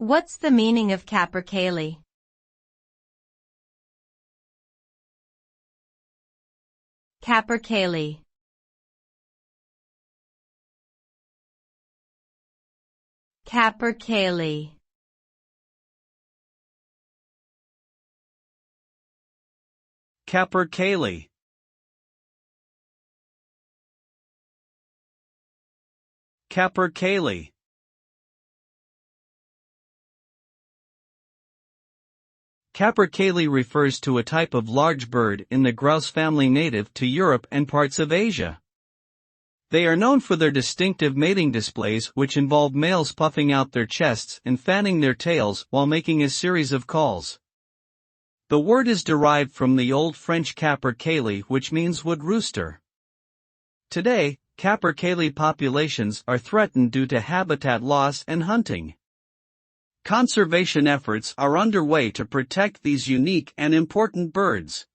What's the meaning of capercaillie? Capercaillie. Capercaillie. Capercaillie. Capercaillie. Capercaillie refers to a type of large bird in the grouse family native to Europe and parts of Asia. They are known for their distinctive mating displays, which involve males puffing out their chests and fanning their tails while making a series of calls. The word is derived from the Old French capercaillie, which means wood rooster. Today, capercaillie populations are threatened due to habitat loss and hunting. Conservation efforts are underway to protect these unique and important birds.